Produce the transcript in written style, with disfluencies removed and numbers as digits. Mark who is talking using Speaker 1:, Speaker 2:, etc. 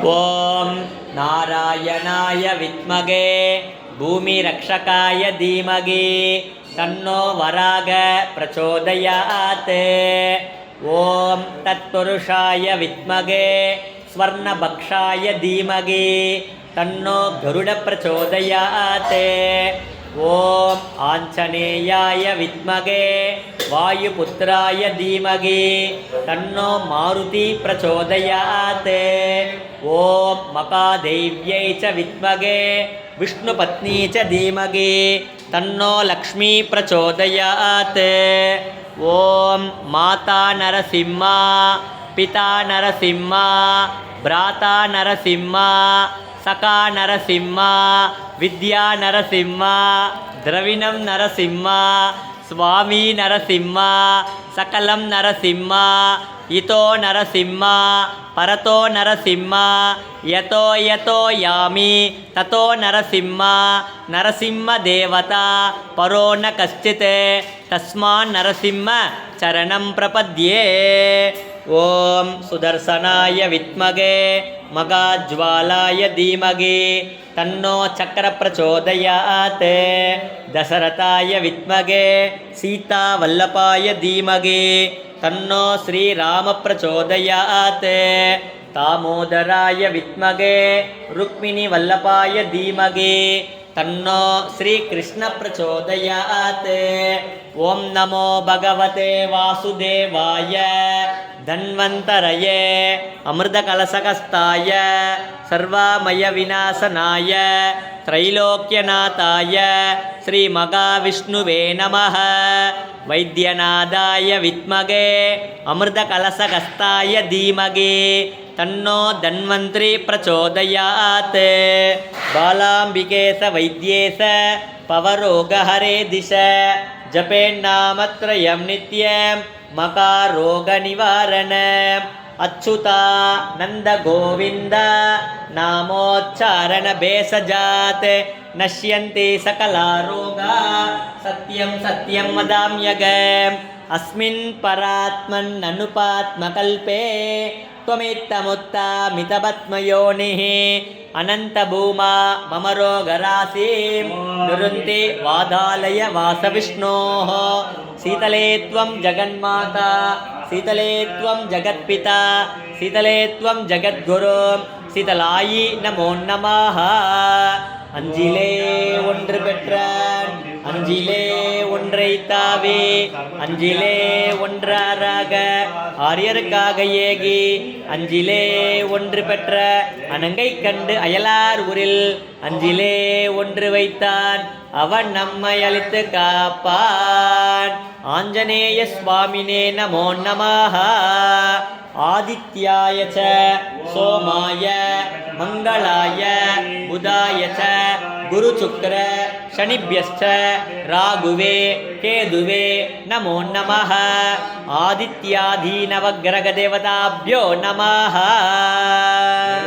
Speaker 1: ஓம் நாராயணாய வித்மகே பூமிரக்ஷகாய தீமகி தன்னோ வராக பிரச்சோதயாத். ஓம் தத்புருஷாய வித்மகே ஸ்வர்ணபக்ஷாய தீமகி தன்னோ கருட பிரச்சோதயாத். ஓம் ஆஞ்சநேயாய வித்மகே வாயுபுத்ராய தீமகி தன்னோ மாருதி பிரச்சோதயாத். ஓம் மகாதேவ்யை ச வித்மகே விஷ்ணுபத்னி ச தீமகி தன்னோ லக்ஷ்மீ பிரச்சோதயாத். ஓம் மாதா நரசிம்மா பிதா நரசிம்மா பிராதா நரசிம்மா சகா நரசிம்மா வித்யா நரசிம்மா திரவிணம் நரசிம்மா சுவாமி நரசிம்மா சகலம் நரசிம்மா இதோ நரசிம்மா பரதோ நரசிம்மா யதோ யதோ யாமி ததோ நரசிம்மா நரசிம்ம தேவதா பரோ ந கஷ்டித் தஸ்மான் நரசிம்ம சரணம் பிரபத்யே. ஓம் சுதர்சனாய வித்மகே மகாஜ்வாலாய தீமகி தன்னோ சக்கர பிரச்சோதயாத். தசரதாய வித்மகே சீதா வல்லபாய தீமகி தன்னோ ஸ்ரீராம பிரச்சோதயாத். தாமோதராய வித்மகே ருக்மிணி வல்லபாய தீமகி தன்னோ ஸ்ரீகிருஷ்ண பிரச்சோதயாத். ஓம் நமோ பகவதே வாசுதேவாய தன்வந்தரயே அமிர்தகலசகஸ்தாய சர்வாமய விநாசனாய த்ரைலோக்கியநாதாய ஸ்ரீ மகாவிஷ்ணுவே நமः. வைத்தியநாதாய வித்மகே அமிர்தகலசகஸ்தாய தீமகி தன்னோ தன்வந்திரி பிரச்சோதயாத். பாலாம்பிகேச வைத்யேச பவரோகஹரே திச ஜபேன்னாமத்ரயம் நித்யம் மகாரோக நிவாரண. அச்சுதா நந்த கோவிந்த நாமோச்சாரண பேசஜாத் நஷ்யந்தி சகலாரோகா சத்யம் சத்யம் வதாம்யகம். அஸ்மின் பராத்மன் அனுபாத்மகல்பே त्वमित्तमुत्तामितपद्मयोनिः अनन्तभूमा मम रोगराशिं निरुन्ति वादालय वासविष्णोः. शीतले त्वं जगन्माता शीतले त्वं जगत्पिता शीतले त्वं जगद्गुरु शीतलायि नमो नमः. அஞ்சிலே ஒன்று பெற்றான் அஞ்சிலே ஒன்றை தாவி அஞ்சிலே ஒன்றாராக ஆரியருக்காக ஏகி அஞ்சிலே ஒன்று பெற்ற அனங்கை கண்டு அயலார் ஊரில் அஞ்சிலே ஒன்று வைத்தான் அவன் நம்மை அளித்து காப்பான். ஆஞ்சநேய சுவாமினே நமோ நமः. ஆதித்யாய ச சோமாய மங்களாய புதாய ச குரு சுக்ர சனிப்யஸ்ச ராகுவே கேதுவே நமோ நமः. ஆதித்யாதீனவ கிரக தேவதாப்யோ நமः.